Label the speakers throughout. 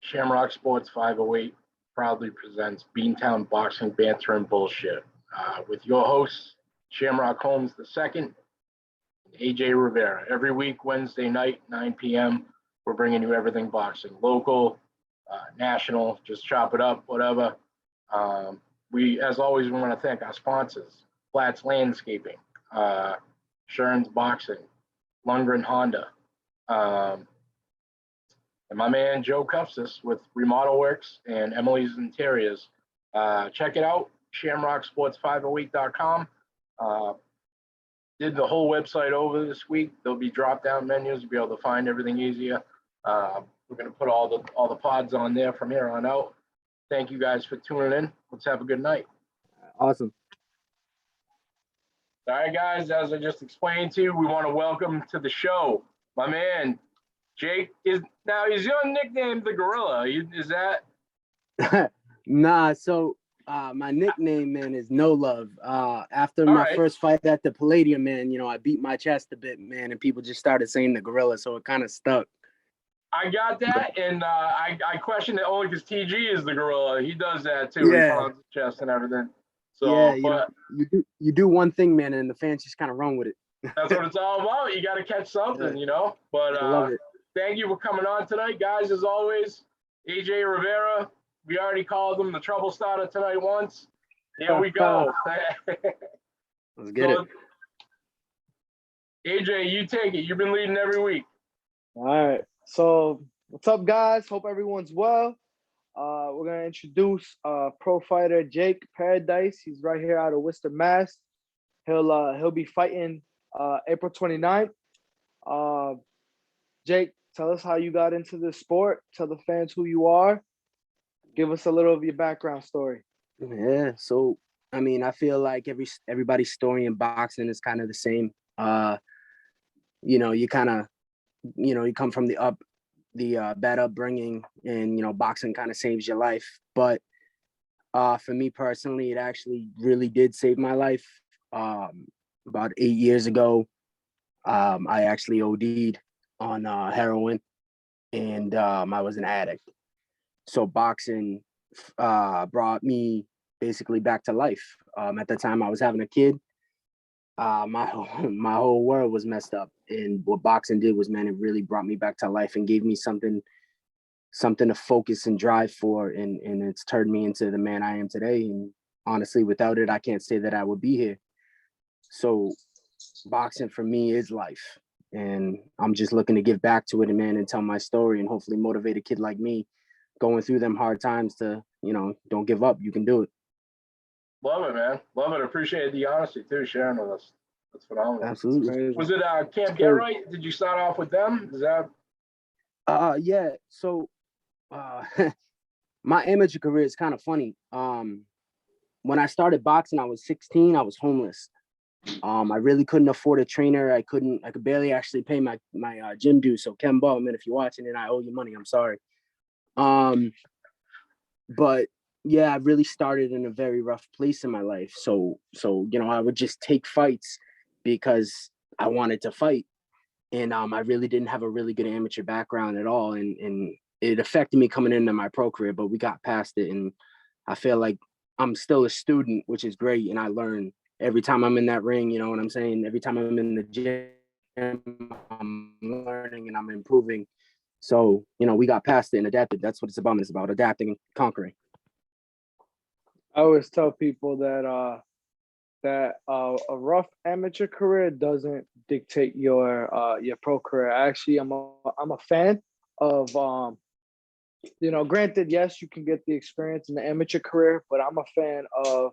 Speaker 1: Shamrock Sports 508 proudly presents BeanTown Boxing, Banter, and Bullshit with your hosts, Shamrock Holmes II and AJ Rivera. Every week, Wednesday night, 9 p.m., we're bringing you everything boxing, local, national, just chop it up, whatever. As always, we want to thank our sponsors, Flats Landscaping, Shern's Boxing, Lundgren Honda, and my man Joe Cufsis with Remodel Works and Emily's Interiors. Check it out, shamrocksports508.com. Did the whole website over this week. There'll be drop-down menus. You'll be able to find everything easier. We're going to put all the pods on there from here on out. Thank you guys for tuning in. Let's have a good night.
Speaker 2: Awesome.
Speaker 1: All right, guys, as I just explained to you, we want to welcome to the show my man, Jake. Is your nickname the Gorilla? Is that?
Speaker 2: Nah, so my nickname, man, is NoLove. After my first fight at the Palladium, man, I beat my chest a bit, man, and people just started saying the Gorilla, so it kind of stuck.
Speaker 1: I got that, and I questioned it only because TG is the Gorilla. He does that too.
Speaker 2: Yeah.
Speaker 1: He pounds his chest and everything. So,
Speaker 2: yeah, you do one thing, man, and the fans just kind of run with it.
Speaker 1: That's what it's all about. You got to catch something, But
Speaker 2: I love it.
Speaker 1: Thank you for coming on tonight, guys. As always, AJ Rivera. We already called him the trouble starter tonight once. Here we go.
Speaker 2: Let's get it.
Speaker 1: AJ, you take it. You've been leading every week.
Speaker 3: All right. So what's up, guys? Hope everyone's well. We're gonna introduce pro fighter Jake Paradise. He's right here out of Worcester, Mass. He'll be fighting April 29th. Jake, tell us how you got into this sport. Tell the fans who you are. Give us a little of your background story.
Speaker 2: Yeah. So I feel like everybody's story in boxing is kind of the same. You kind of you come from the bad upbringing, and boxing kind of saves your life. But for me personally, it actually really did save my life. About 8 years ago, I actually OD'd on heroin, and I was an addict. So boxing brought me basically back to life. At the time, I was having a kid. My whole world was messed up, and what boxing did was, man, it really brought me back to life and gave me something to focus and drive for, and it's turned me into the man I am today. And honestly, without it, I can't say that I would be here. So boxing for me is life, and I'm just looking to give back to it, and man, and tell my story, and hopefully motivate a kid like me going through them hard times to don't give up. You can do it.
Speaker 1: Love it, man. Love it. Appreciate the honesty too, sharing with us. That's phenomenal.
Speaker 2: Absolutely.
Speaker 1: Was it Camp Get Right? Did you start off with them? Is that?
Speaker 2: Yeah. So, my amateur career is kind of funny. When I started boxing, I was 16. I was homeless. I really couldn't afford a trainer. I could barely actually pay my gym dues. So Ken Ballman, if you're watching and I owe you money, I'm sorry. But yeah, I really started in a very rough place in my life. So I would just take fights because I wanted to fight. And I really didn't have a really good amateur background at all. And it affected me coming into my pro career, but we got past it. And I feel like I'm still a student, which is great. And I learn every time I'm in that ring, you know what I'm saying? Every time I'm in the gym, I'm learning and I'm improving. So, we got past it and adapted. That's what it's about. It's about adapting and conquering.
Speaker 3: I always tell people that a rough amateur career doesn't dictate your pro career. Actually, I'm a fan of granted, yes, you can get the experience in the amateur career, but I'm a fan of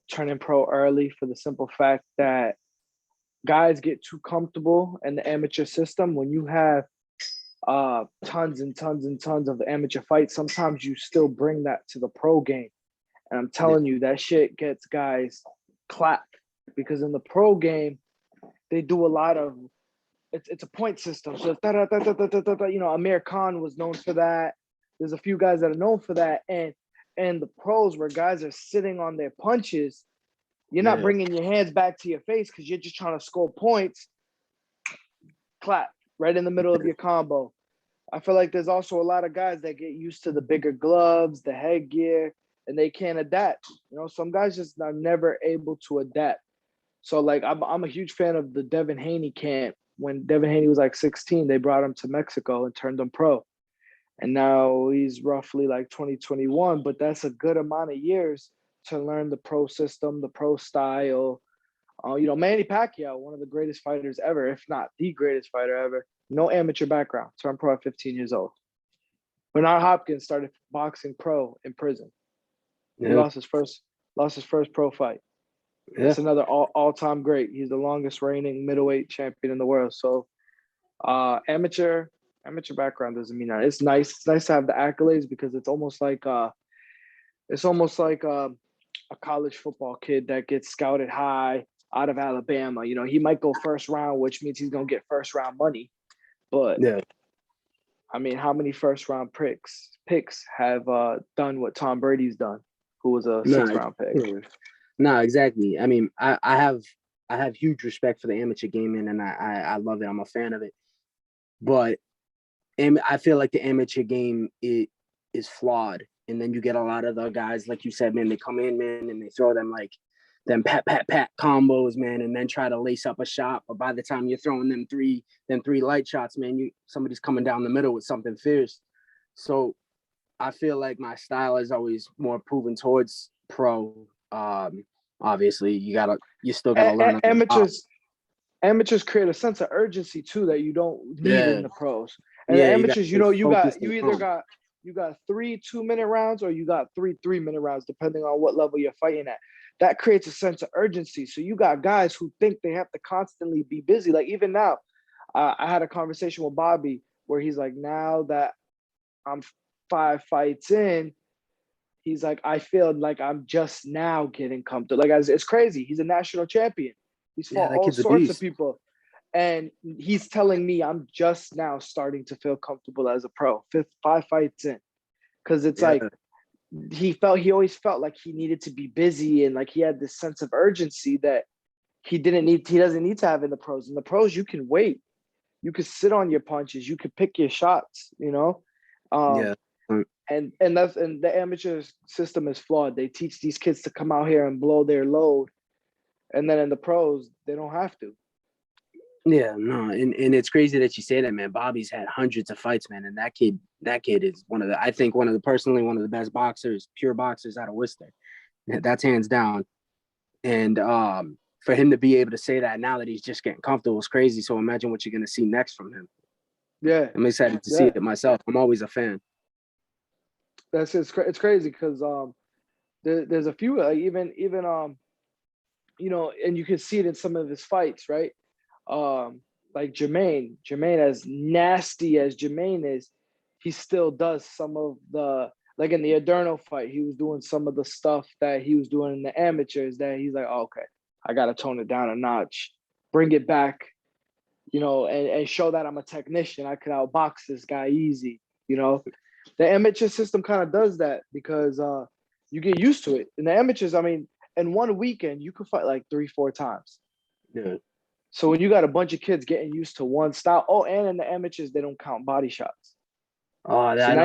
Speaker 3: turning pro early for the simple fact that guys get too comfortable in the amateur system. When you have tons and tons and tons of amateur fights, sometimes you still bring that to the pro game. And I'm telling you, that shit gets guys clapped, because in the pro game, they do a lot of, it's a point system. So Amir Khan was known for that. There's a few guys that are known for that. And the pros, where guys are sitting on their punches, you're not bringing your hands back to your face because you're just trying to score points. Clap right in the middle of your combo. I feel like there's also a lot of guys that get used to the bigger gloves, the headgear, and they can't adapt. You know, some guys just are never able to adapt. So like I'm a huge fan of the Devin Haney camp. When Devin Haney was like 16, they brought him to Mexico and turned him pro. And now he's roughly like 2021, but that's a good amount of years to learn the pro system, the pro style. You know, Manny Pacquiao, one of the greatest fighters ever, if not the greatest fighter ever, no amateur background, turned pro at 15 years old. Bernard Hopkins started boxing pro in prison. He
Speaker 2: Yeah.
Speaker 3: lost his first pro fight. That's another all-time great. He's the longest reigning middleweight champion in the world. So amateur background doesn't mean that. It's nice to have the accolades because it's almost like a college football kid that gets scouted high out of Alabama. You know, he might go first round, which means he's gonna get first round money. But
Speaker 2: Yeah.
Speaker 3: I mean, how many first round picks have done what Tom Brady's done, who was a sixth round pick?
Speaker 2: No, exactly. I mean, I have huge respect for the amateur game, and I love it. I'm a fan of it. But I feel like the amateur game is flawed. And then you get a lot of the guys, like you said, man, they come in, man, and they throw them like them pat combos, man, and then try to lace up a shot. But by the time you're throwing them three light shots, man, somebody's coming down the middle with something fierce. So I feel like my style is always more proven towards pro. Obviously, you still gotta learn.
Speaker 3: Amateurs create a sense of urgency too that you don't need in the pros. And the amateurs, you got 3 2-minute rounds or you got 3 3-minute rounds, depending on what level you're fighting at. That creates a sense of urgency. So you got guys who think they have to constantly be busy. Like even now, I had a conversation with Bobby where he's like, now that I'm 5 fights in, he's like, I feel like I'm just now getting comfortable. Like it's crazy. He's a national champion. He's fought all sorts of people. And he's telling me I'm just now starting to feel comfortable as a pro, 5 fights in. Because it's like he always felt like he needed to be busy and like he had this sense of urgency that he doesn't need to have in the pros. In the pros, you can wait. You could sit on your punches, you could pick your shots, you know? And the amateur system is flawed. They teach these kids to come out here and blow their load. And then in the pros, they don't have to.
Speaker 2: Yeah, no, and it's crazy that you say that, man. Bobby's had hundreds of fights, man, and that kid is one of the best boxers, pure boxers out of Worcester. That's hands down. And for him to be able to say that now that he's just getting comfortable is crazy. So imagine what you're gonna see next from him.
Speaker 3: Yeah,
Speaker 2: I'm excited to see it myself. I'm always a fan.
Speaker 3: It's crazy because there's a few even you know, and you can see it in some of his fights, right? Like Jermaine, as nasty as Jermaine is, he still does some of the, like in the Adorno fight, he was doing some of the stuff that he was doing in the amateurs that he's like, oh, okay, I got to tone it down a notch, bring it back, you know, and show that I'm a technician. I could outbox this guy easy, you know. The amateur system kind of does that because you get used to it. In the amateurs, I mean, in one weekend, you could fight like 3-4 times.
Speaker 2: Yeah.
Speaker 3: So when you got a bunch of kids getting used to one style, and in the amateurs, they don't count body shots.
Speaker 2: Oh,
Speaker 3: so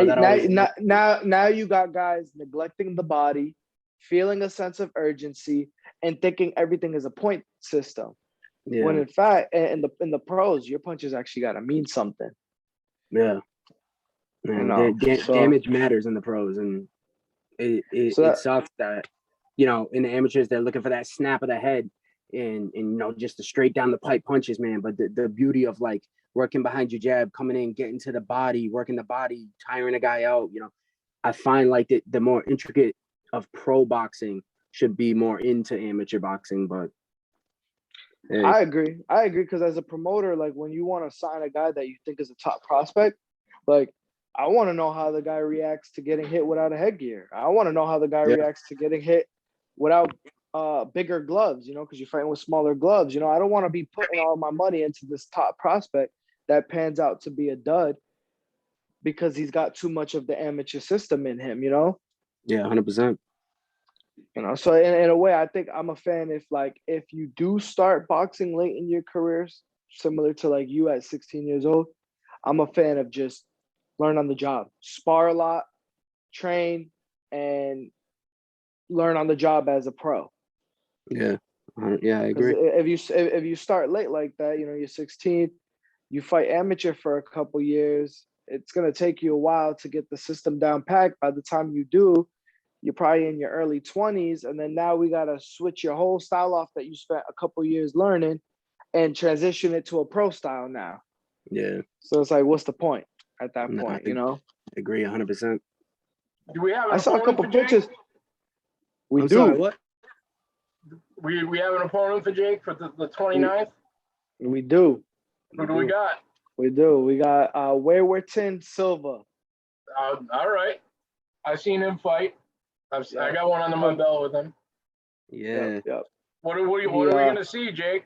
Speaker 3: now you got guys neglecting the body, feeling a sense of urgency, and thinking everything is a point system. Yeah. When in fact, in the pros, your punches actually got to mean something.
Speaker 2: Yeah. Damage matters in the pros, and it sucks that, you know, in the amateurs they're looking for that snap of the head and you know, just the straight down the pipe punches, man. But the beauty of like working behind your jab, coming in, getting to the body, working the body, tiring a guy out, you know, I find like the more intricate of pro boxing should be more into amateur boxing. But
Speaker 3: hey. I agree because as a promoter, like when you want to sign a guy that you think is a top prospect, like I want to know how the guy reacts to getting hit without a headgear. I want to know how the guy reacts to getting hit without bigger gloves, you know, because you're fighting with smaller gloves. You know, I don't want to be putting all my money into this top prospect that pans out to be a dud because he's got too much of the amateur system in him, you know?
Speaker 2: Yeah, 100%.
Speaker 3: You know, so in a way, I think I'm a fan if you do start boxing late in your careers, similar to like you at 16 years old, I'm a fan of just learn on the job, spar a lot, train, and learn on the job as a pro.
Speaker 2: Yeah. Yeah, I
Speaker 3: Because
Speaker 2: agree.
Speaker 3: if you start late like that, you're 16, you fight amateur for a couple years. It's gonna take you a while to get the system down packed. By the time you do, you're probably in your early 20s, and then now we gotta switch your whole style off that you spent a couple years learning and transition it to a pro style now.
Speaker 2: Yeah.
Speaker 3: So it's like, what's the point at that
Speaker 2: No,
Speaker 3: point?
Speaker 2: I agree 100%.
Speaker 1: Do we have an
Speaker 3: I saw a
Speaker 1: opponent
Speaker 3: couple
Speaker 1: for Jake?
Speaker 3: pictures. We
Speaker 2: I'm
Speaker 3: do.
Speaker 2: sorry, what?
Speaker 1: We have an opponent for Jake for the 29th?
Speaker 3: We do.
Speaker 1: Who do we got?
Speaker 3: We do. We got Waywardton Silva.
Speaker 1: All right. I've seen him fight. I got one under my belt with him.
Speaker 2: Yeah.
Speaker 3: Yep.
Speaker 1: What are we gonna see, Jake?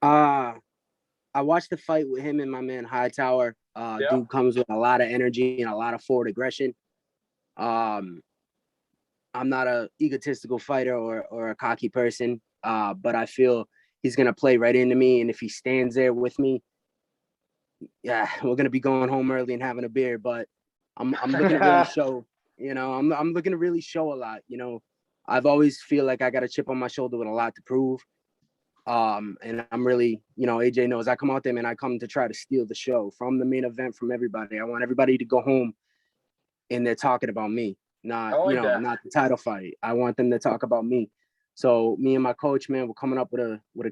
Speaker 2: I watched the fight with him and my man Hightower. Dude comes with a lot of energy and a lot of forward aggression. I'm not a egotistical fighter or a cocky person, but I feel he's gonna play right into me. And if he stands there with me, yeah, we're gonna be going home early and having a beer. But I'm looking to really show, I'm looking to really show a lot. I've always feel like I got a chip on my shoulder with a lot to prove. And I'm really, AJ knows I come out there, man, I come to try to steal the show from the main event, from everybody. I want everybody to go home and they're talking about me, not the title fight. I want them to talk about me. So me and my coach, man, we're coming up with a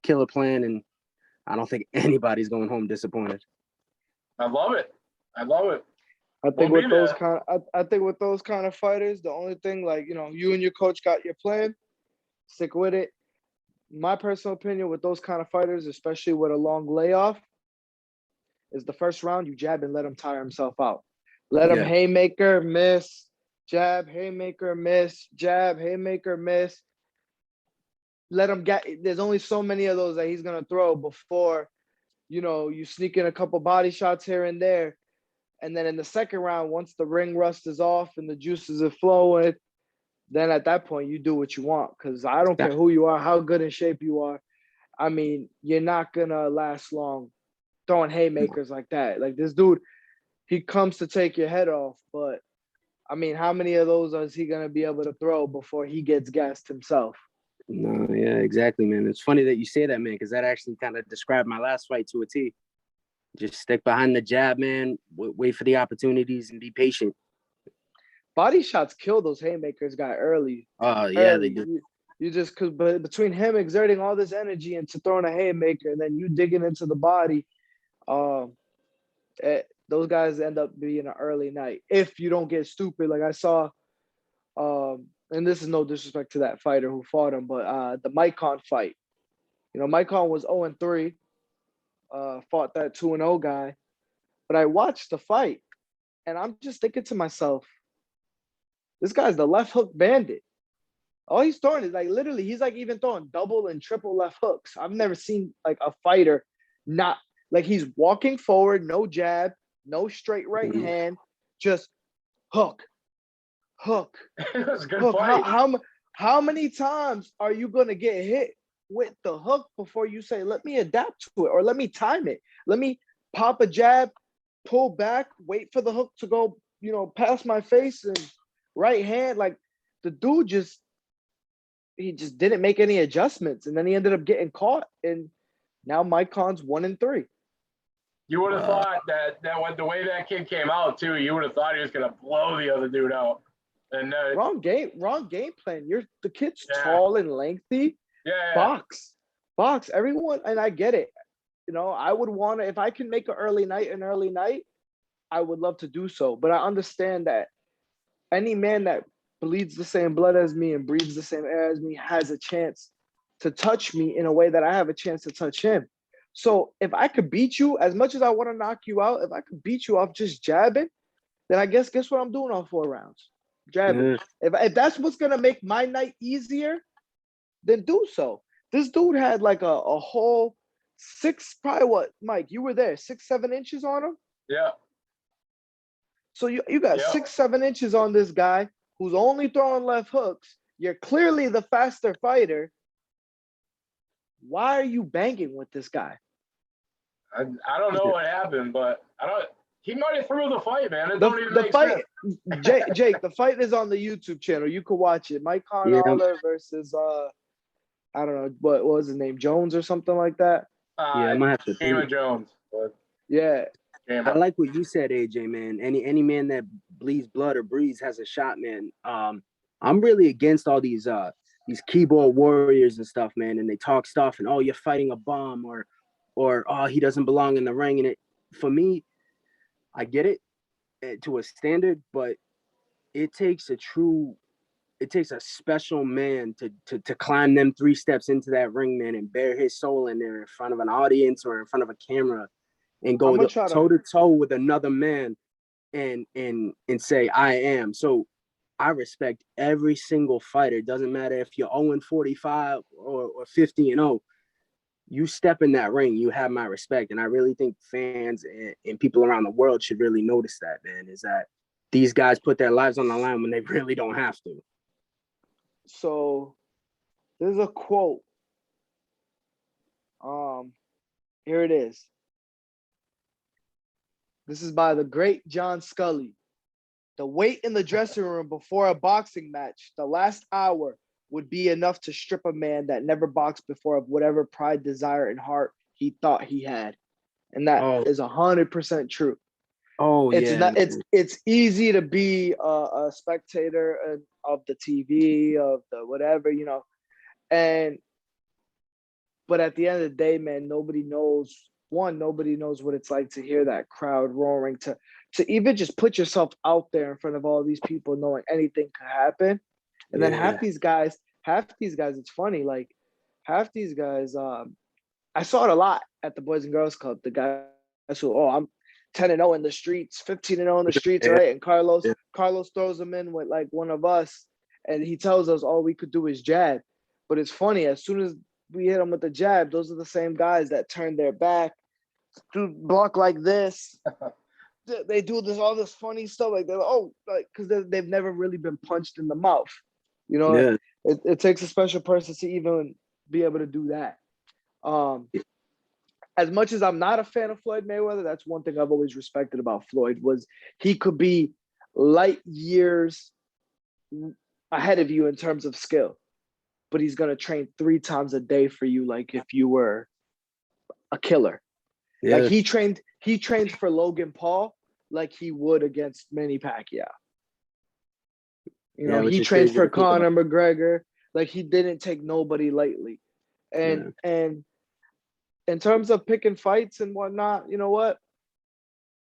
Speaker 2: killer plan, and I don't think anybody's going home disappointed.
Speaker 1: I love it.
Speaker 3: I think with those kind of fighters, the only thing, you and your coach got your plan, stick with it. My personal opinion with those kind of fighters, especially with a long layoff, is the first round you jab and let him tire himself out. Let him haymaker, miss, jab, haymaker, miss, jab, haymaker, miss. Let him there's only so many of those that he's going to throw before, you sneak in a couple body shots here and there. And then in the second round, once the ring rust is off and the juices are flowing, then at that point, you do what you want. Because I don't care who you are, how good in shape you are. I mean, you're not going to last long throwing haymakers like that. Like this dude, he comes to take your head off. But, I mean, how many of those is he going to be able to throw before he gets gassed himself?
Speaker 2: No, yeah, exactly, man. It's funny that you say that, man, because that actually kind of described my last fight to a T. Just stick behind the jab, man. Wait for the opportunities and be patient.
Speaker 3: Body shots kill those haymakers guy early.
Speaker 2: Yeah, they do.
Speaker 3: You just but between him exerting all this energy into throwing a haymaker and then you digging into the body, those guys end up being an early night if you don't get stupid. Like I saw, and this is no disrespect to that fighter who fought him, but the Mycon fight. Mycon was 0-3, fought that 2-0 guy, but I watched the fight and I'm just thinking to myself, this guy's the left hook bandit. All he's throwing is literally, he's even throwing double and triple left hooks. I've never seen a fighter not he's walking forward, no jab, no straight right hand, just hook.
Speaker 1: It was a good fight.
Speaker 3: How many times are you going to get hit with the hook before you say, let me adapt to it or let me time it? Let me pop a jab, pull back, wait for the hook to go, past my face and right hand. The dude just didn't make any adjustments. And then he ended up getting caught. And now Mycon's 1-3.
Speaker 1: You would have thought that when the way that kid came out too, you would have thought he was going to blow the other dude out. And
Speaker 3: wrong game plan. The kid's tall and lengthy.
Speaker 1: Yeah.
Speaker 3: Box. Everyone, and I get it. I would want to, if I can make an early night, I would love to do so. But I understand that any man that bleeds the same blood as me and breathes the same air as me has a chance to touch me in a way that I have a chance to touch him. So if I could beat you, as much as I want to knock you out, if I could beat you off just jabbing, then I guess what I'm doing on 4 rounds? Jabbing. If that's what's going to make my night easier, then do so. This dude had a whole 6, probably what, Mike, you were there, 6-7 inches on him?
Speaker 1: Yeah.
Speaker 3: So you got 6-7 inches on this guy who's only throwing left hooks. You're clearly the faster fighter. Why are you banging with this guy?
Speaker 1: I don't know what happened, but He might have threw the fight, man. It
Speaker 3: The,
Speaker 1: don't even
Speaker 3: the
Speaker 1: make
Speaker 3: fight,
Speaker 1: sense.
Speaker 3: Jake, the fight is on the YouTube channel. You could watch it. Mike
Speaker 2: Yeah.
Speaker 3: Connoller versus I don't know what was his name, Jones or something like that.
Speaker 2: Yeah, I might have to think.
Speaker 1: Gamer Jones. But
Speaker 3: Yeah,
Speaker 2: I like what you said, AJ, man. Any man that bleeds blood or breathes has a shot, man. I'm really against all these keyboard warriors and stuff, man. And they talk stuff and, oh, you're fighting a bum, or oh, he doesn't belong in the ring. And for me, I get it to a standard, but it takes a special man to climb them 3 steps into that ring, man, and bare his soul in there in front of an audience or in front of a camera and go toe to toe with another man and say, I am. So I respect every single fighter. It doesn't matter if you're 0-45 or 50-0. You step in that ring, you have my respect. And I really think fans and people around the world should really notice that, man, is that these guys put their lives on the line when they really don't have to.
Speaker 3: So there's a quote. Here it is. This is by the great John Scully. The wait in the dressing room before a boxing match, the last hour, would be enough to strip a man that never boxed before of whatever pride, desire, and heart he thought he had. And that is 100% true.
Speaker 2: Oh,
Speaker 3: it's
Speaker 2: yeah.
Speaker 3: not. It's easy to be a spectator of the TV, of the whatever, but at the end of the day, man, nobody knows what it's like to hear that crowd roaring, to even just put yourself out there in front of all these people, knowing anything could happen. And then half these guys, it's funny, like half these guys, I saw it a lot at the Boys and Girls Club. The guys who, I'm 10-0 in the streets, 15-0 in the streets, right? And Carlos throws them in with like one of us, and he tells us all we could do is jab. But it's funny, as soon as we hit them with the jab, those are the same guys that turn their back, do block like this. They do all this funny stuff, like because they've never really been punched in the mouth. It takes a special person to even be able to do that. As much as I'm not a fan of Floyd Mayweather, that's one thing I've always respected about Floyd, was he could be light years ahead of you in terms of skill, but he's going to train 3 times a day for you, like if you were a killer. Yeah. Like he trained for Logan Paul like he would against Manny Pacquiao. He trained for Conor McGregor like he didn't take nobody lightly. And in terms of picking fights and whatnot, you know what?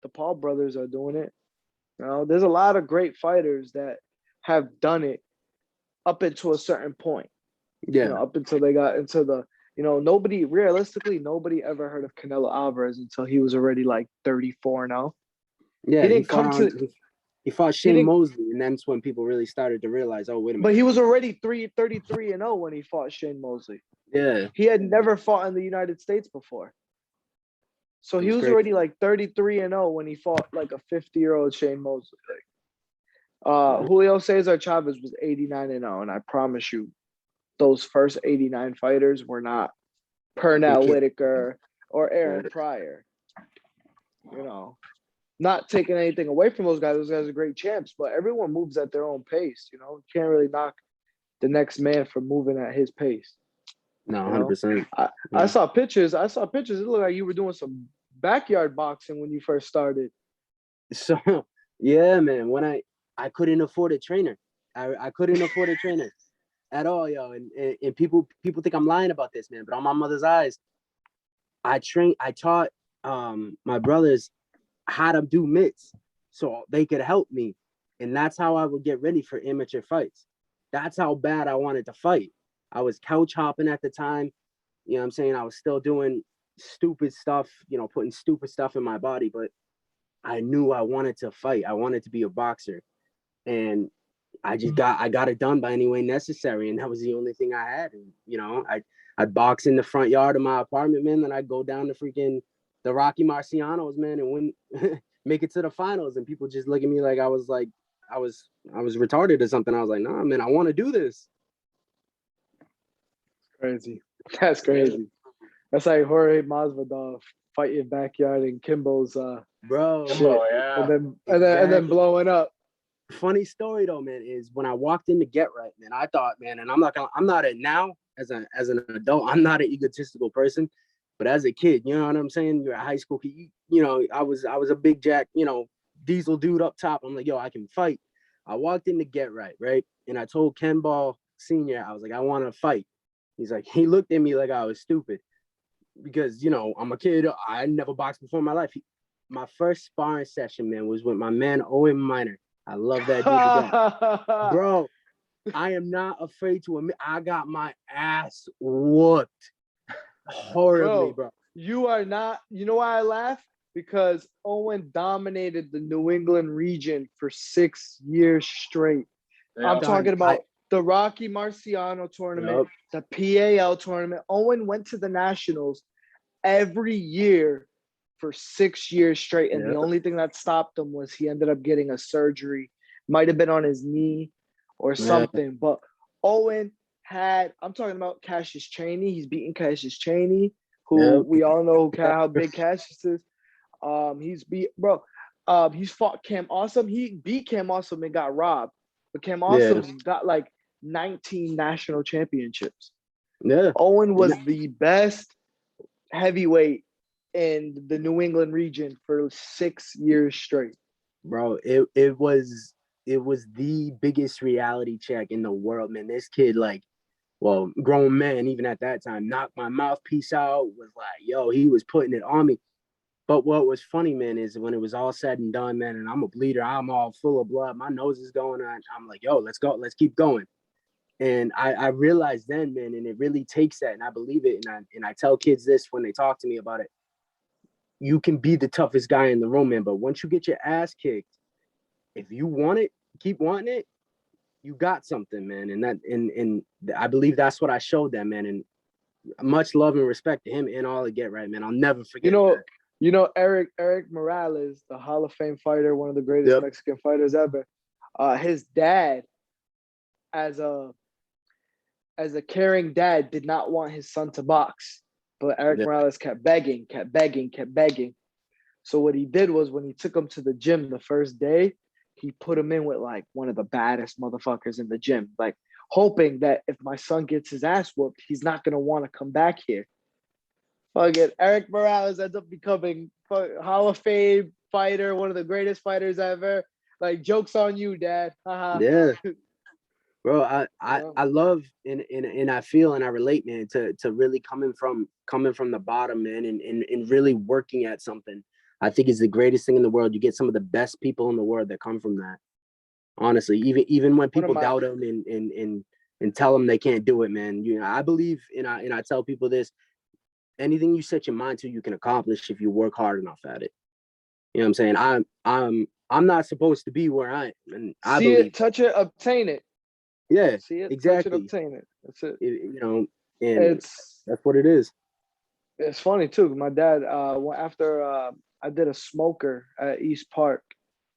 Speaker 3: The Paul brothers are doing it. There's a lot of great fighters that have done it up until a certain point. Up until they got into the, nobody ever heard of Canelo Alvarez until he was already like 34 now.
Speaker 2: Yeah, he fought Shane Mosley, and that's when people really started to realize, oh, wait a minute.
Speaker 3: But he was already 33-0 when he fought Shane Mosley.
Speaker 2: Yeah.
Speaker 3: He had never fought in the United States before. So he was already like 33-0 when he fought like a 50-year-old Shane Mosley. Julio Cesar Chavez was 89-0, and I promise you, those first 89 fighters were not Pernell Whitaker or Aaron Pryor. Not taking anything away from those guys. Those guys are great champs, but everyone moves at their own pace. You can't really knock the next man for moving at his pace.
Speaker 2: No, 100%.
Speaker 3: I saw pictures. It looked like you were doing some backyard boxing when you first started.
Speaker 2: So, yeah, man. When I couldn't afford a trainer. I couldn't afford a trainer at all, yo. And people think I'm lying about this, man. But on my mother's eyes, I taught my brothers how to do mitts so they could help me. And that's how I would get ready for amateur fights. That's how bad I wanted to fight. I was couch hopping at the time. You know what I'm saying? I was still doing stupid stuff, putting stupid stuff in my body, but I knew I wanted to fight. I wanted to be a boxer. And I got it done by any way necessary. And that was the only thing I had. And, I'd box in the front yard of my apartment, man. Then I'd go down to the Rocky Marcianos, man, and win, make it to the finals. And people just look at me like I was retarded or something. I was like, nah, man, I want to do this.
Speaker 3: Crazy. That's crazy. That's like Jorge Masvidal fight in backyard in Kimbo's
Speaker 2: bro.
Speaker 3: shit,
Speaker 1: Kimbo, yeah.
Speaker 3: and then blowing up.
Speaker 2: Funny story though, man, is when I walked in to Get Right, man, I thought, man, and I'm not now as an adult, I'm not an egotistical person, but as a kid, you know what I'm saying? You're a high school kid, you know, I was a big jack, you know, diesel dude up top. I'm like, yo, I can fight. I walked in to Get Right, right? And I told Ken Ball Sr., I was like, I want to fight. He's like, he looked at me like I was stupid because, you know, I'm a kid. I never boxed before in my life. My first sparring session, man, was with my man, Owen Minor. I love that dude to death. Bro, I am not afraid to admit I got my ass whooped horribly, bro.
Speaker 3: You are not. You know why I laugh? Because Owen dominated the New England region for 6 years straight.
Speaker 1: Yeah.
Speaker 3: I'm talking about the Rocky Marciano tournament, the PAL tournament. Owen went to the Nationals every year for 6 years straight. And the only thing that stopped him was he ended up getting a surgery. Might have been on his knee or something. But Owen I'm talking about Cassius Chaney. He's beating Cassius Chaney, who we all know how big Cassius is. He's fought Cam Awesome. He beat Cam Awesome and got robbed. But Cam Awesome's got like 19 national championships.
Speaker 2: Yeah.
Speaker 3: Owen was the best heavyweight in the New England region for 6 years straight.
Speaker 2: Bro, it was the biggest reality check in the world, man. This kid, like, well, grown man, even at that time, knocked my mouthpiece out, was like, yo, he was putting it on me. But what was funny, man, is when it was all said and done, man, and I'm a bleeder, I'm all full of blood, my nose is going on. I'm like, yo, let's go, let's keep going. And I realized then, man, and it really takes that, and I believe it, and I tell kids this when they talk to me about it. You can be the toughest guy in the room, man, but once you get your ass kicked, if you want it, keep wanting it, you got something, man. And I believe that's what I showed them, man. And much love and respect to him and all of Get Right, man. I'll never forget that.
Speaker 3: You know, Eric Morales, the Hall of Fame fighter, one of the greatest Mexican fighters ever. His dad, as a caring dad, did not want his son to box. But Eric Morales kept begging. So what he did was when he took him to the gym the first day, he put him in with like one of the baddest motherfuckers in the gym, like hoping that if my son gets his ass whooped, he's not going to want to come back here. Fucking Eric Morales ends up becoming Hall of Fame fighter, one of the greatest fighters ever. Like, joke's on you, Dad.
Speaker 2: Yeah. Bro, I love and I feel and I relate, man, to really coming from the bottom, man, and really working at something. I think is the greatest thing in the world. You get some of the best people in the world that come from that. Honestly, even when people doubt them and tell them they can't do it, man. You know, I believe and I tell people this: anything you set your mind to, you can accomplish if you work hard enough at it. You know what I'm saying? I'm not supposed to be where I am, and I believe
Speaker 3: it, touch it, obtain it.
Speaker 2: Yeah,
Speaker 3: see it,
Speaker 2: exactly.
Speaker 3: Touch it, obtain it. That's it.
Speaker 2: You know, and that's what it is.
Speaker 3: It's funny too. My dad, after I did a smoker at East Park.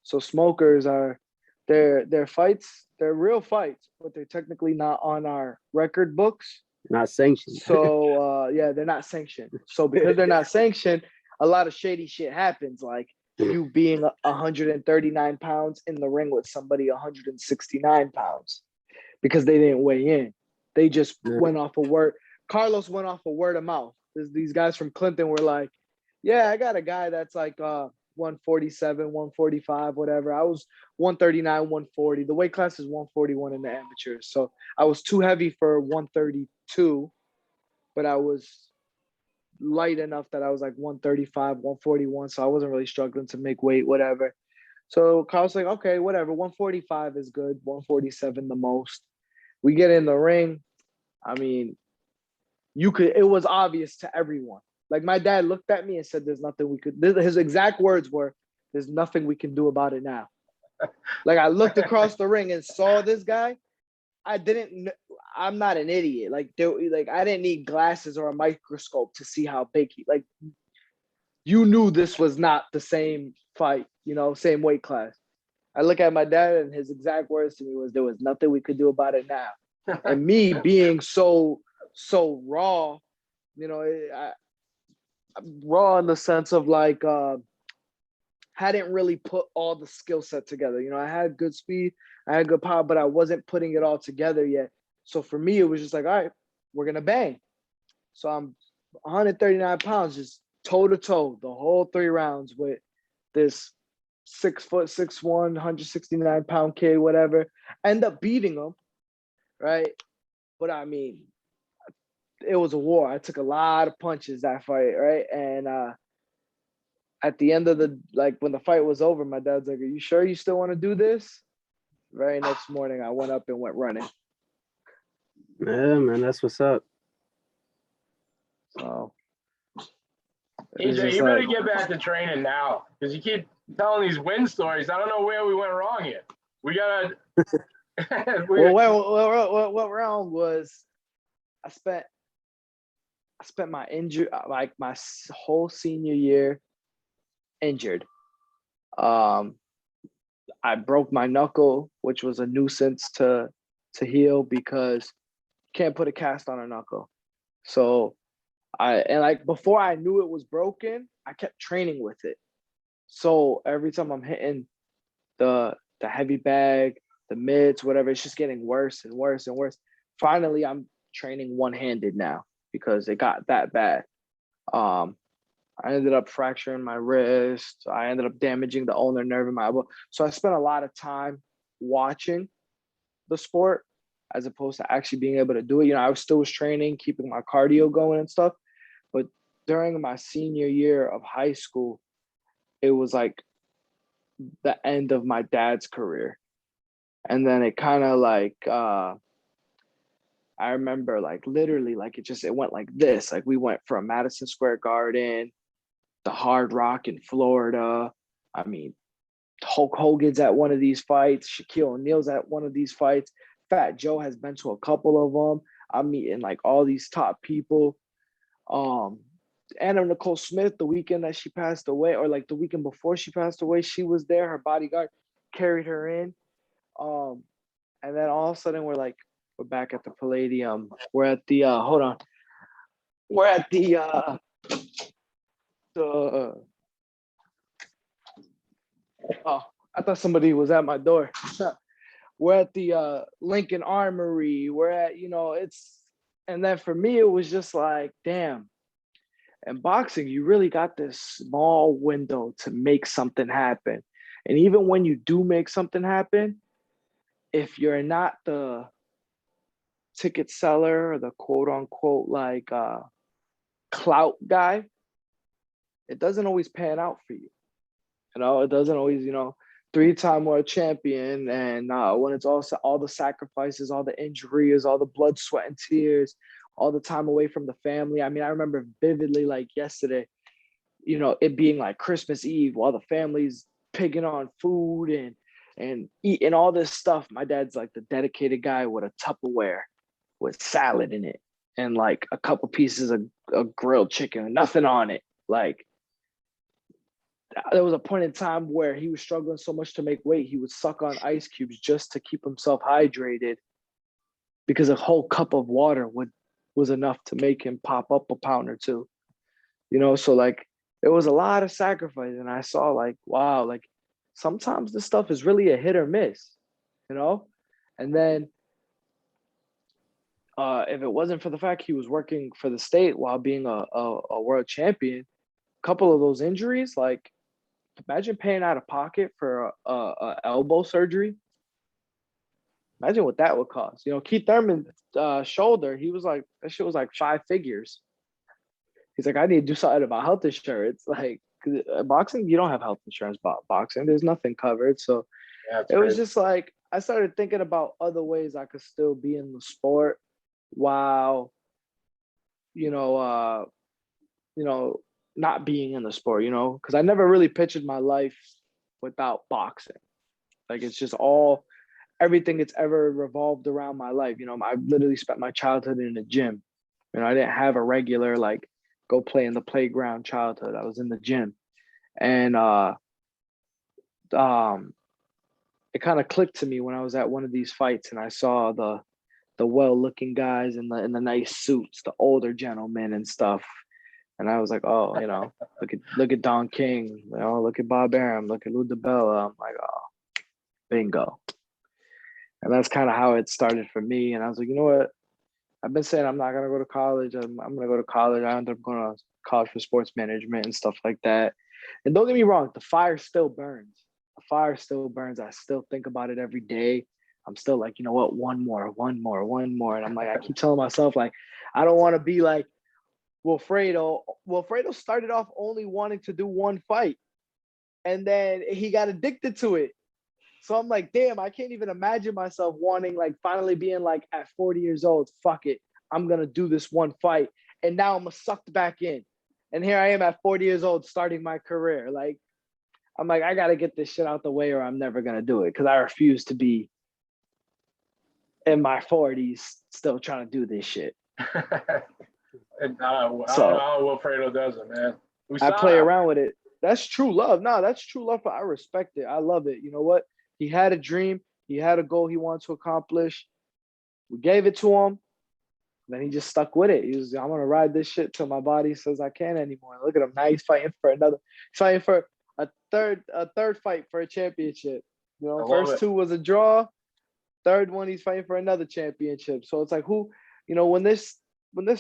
Speaker 3: So smokers are they're fights, they're real fights, but they're technically not on our record books.
Speaker 2: Not sanctioned.
Speaker 3: So they're not sanctioned. So because they're not sanctioned, a lot of shady shit happens, like you being 139 pounds in the ring with somebody 169 pounds because they didn't weigh in. They just went off a word. Carlos went off a word of mouth. These guys from Clinton were like, yeah, I got a guy that's like 147, 145, whatever. I was 139, 140. The weight class is 141 in the amateurs. So I was too heavy for 132, but I was light enough that I was like 135, 141. So I wasn't really struggling to make weight, whatever. So Carl's like, okay, whatever. 145 is good. 147 the most. We get in the ring. I mean, it was obvious to everyone. Like, my dad looked at me and said, there's nothing we could, his exact words were, there's nothing we can do about it now. Like, I looked across the ring and saw this guy. I'm not an idiot. Like, I didn't need glasses or a microscope to see how big you knew this was not the same fight, same weight class. I look at my dad and his exact words to me was, there was nothing we could do about it now. And me being so raw, raw in the sense of like hadn't really put all the skill set together. I had good speed, I had good power, but I wasn't putting it all together yet. So for me, it was just like, all right, we're gonna bang. So I'm 139 pounds, just toe to toe the whole 3 rounds with this 6', 6'1", 169-pound kid, whatever. End up beating him, right? But I mean, it was a war. I took a lot of punches that fight, right? And at the end of when the fight was over, my dad's like, "Are you sure you still want to do this?" Very next morning, I went up and went running.
Speaker 2: Yeah, man, that's what's up.
Speaker 3: So
Speaker 1: AJ, you better get back to training now because you keep telling these win stories. I don't know where we went wrong here. We gotta.
Speaker 3: What round was? I spent my injury, like my whole senior year, injured. I broke my knuckle, which was a nuisance to heal because you can't put a cast on a knuckle. So before I knew it was broken, I kept training with it. So every time I'm hitting the heavy bag, the mids, whatever, it's just getting worse and worse and worse. Finally, I'm training one-handed now because it got that bad. I ended up fracturing my wrist. I ended up damaging the ulnar nerve in my elbow. So I spent a lot of time watching the sport as opposed to actually being able to do it. I still was training, keeping my cardio going and stuff. But during my senior year of high school, it was like the end of my dad's career. And then it kind of I remember literally it went like this. Like we went from Madison Square Garden, the Hard Rock in Florida. I mean, Hulk Hogan's at one of these fights. Shaquille O'Neal's at one of these fights. Fat Joe has been to a couple of them. I'm meeting all these top people. Anna Nicole Smith, the weekend that she passed away, or the weekend before she passed away, she was there. Her bodyguard carried her in. And then all of a sudden we're back at the Palladium. We're at the hold on. We're at the I thought somebody was at my door. We're at the Lincoln Armory. We're at, and then for me, it was just like, damn. And boxing, you really got this small window to make something happen. And even when you do make something happen, if you're not the ticket seller or the quote unquote clout guy, it doesn't always pan out for you. It doesn't always, 3-time world champion. And when it's also all the sacrifices, all the injuries, all the blood, sweat, and tears, all the time away from the family. I mean, I remember vividly yesterday, it being Christmas Eve while the family's pigging on food and eating all this stuff. My dad's the dedicated guy with a Tupperware with salad in it and a couple pieces of grilled chicken and nothing on it. There was a point in time where he was struggling so much to make weight, he would suck on ice cubes just to keep himself hydrated because a whole cup of water was enough to make him pop up a pound or two. So there was a lot of sacrifice. And I saw wow, sometimes this stuff is really a hit or miss, And then if it wasn't for the fact he was working for the state while being a world champion, a couple of those injuries, imagine paying out of pocket for a elbow surgery. Imagine what that would cost. Keith Thurman's shoulder, he was that shit was 5 figures. He's I need to do something about health insurance. Boxing, you don't have health insurance. Boxing, there's nothing covered. So it was just I started thinking about other ways I could still be in the sport while, not being in the sport, because I never really pictured my life without boxing. It's just everything that's ever revolved around my life. I literally spent my childhood in a gym. I didn't have a regular go play in the playground childhood. I was in the gym. And it kind of clicked to me when I was at one of these fights and I saw the well-looking guys in the nice suits, the older gentlemen and stuff. And I was like, oh, look at Don King, look at Bob Arum, look at Lou DiBella. I'm like, oh, bingo. And that's kind of how it started for me. And I was like, you know what? I've been saying I'm not gonna go to college. I'm gonna go to college. I ended up going to college for sports management and stuff like that. And don't get me wrong, the fire still burns. The fire still burns. I still think about it every day. I'm still like, you know what? One more. And I'm like, I keep telling myself, like, I don't want to be like Wilfredo. Wilfredo started off only wanting to do one fight, and then he got addicted to it. So I'm like, damn, I can't even imagine myself wanting, like, finally being like, at 40 years old, fuck it, I'm gonna do this one fight, and now I'm sucked back in, and here I am at 40 years old starting my career. Like, I'm like, I gotta get this shit out the way, or I'm never gonna do it, because I refuse to be in my 40s still trying to do this shit.
Speaker 1: And, I don't know how Wilfredo does it, man.
Speaker 3: I play around with it. That's true love. No, that's true love. I respect it. I love it. You know what? He had a dream. He had a goal he wanted to accomplish. We gave it to him. Then he just stuck with it. He was, I'm gonna ride this shit till my body says I can't anymore. Look at him now. He's fighting for another. He's fighting for a third fight for a championship. You know, first two was a draw. Third one, he's fighting for another championship. So it's like, who, when this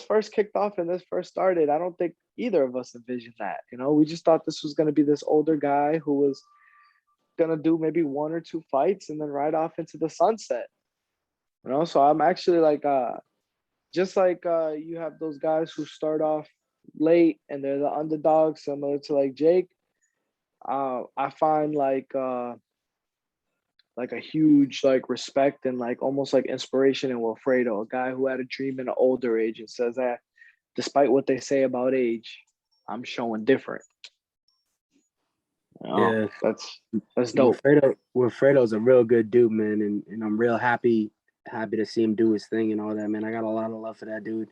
Speaker 3: first kicked off and this first started, I don't think either of us envisioned that. We just thought this was gonna be this older guy who was gonna do maybe one or two fights and then ride off into the sunset. So I'm actually like, just like you have those guys who start off late and they're the underdogs, similar to like Jake. I find like a huge like respect and like almost like inspiration in Wilfredo, a guy who had a dream in an older age and says that despite what they say about age, I'm showing different.
Speaker 2: Yeah,
Speaker 3: that's dope.
Speaker 2: Wilfredo's a real good dude, man, and I'm real happy to see him do his thing and all that, man. I got a lot of love for that dude.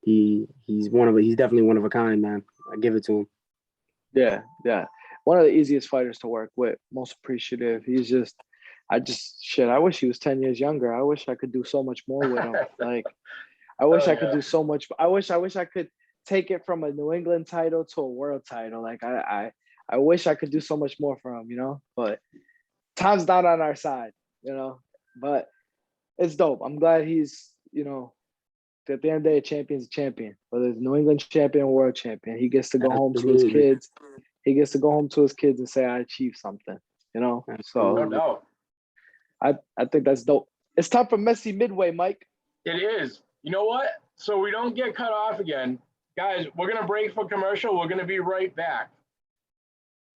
Speaker 2: He's definitely one of a kind, man. I give it to him.
Speaker 3: Yeah. One of the easiest fighters to work with, most appreciative. I wish he was 10 years younger. I wish I could do so much more with him. Like, I wish I could do so much. I wish I could take it from a New England title to a world title. Like, I wish I could do so much more for him, but time's not on our side, but it's dope. I'm glad he's, at the end of the day, a champion's a champion, whether it's New England champion or world champion. He gets to go home to his kids. He gets to go home to his kids and say, I achieved something, So
Speaker 1: No doubt.
Speaker 3: I think that's dope. It's time for Messy Midway, Mike.
Speaker 1: It is. You know what? So we don't get cut off again. Guys, we're going to break for commercial. We're going to be right back.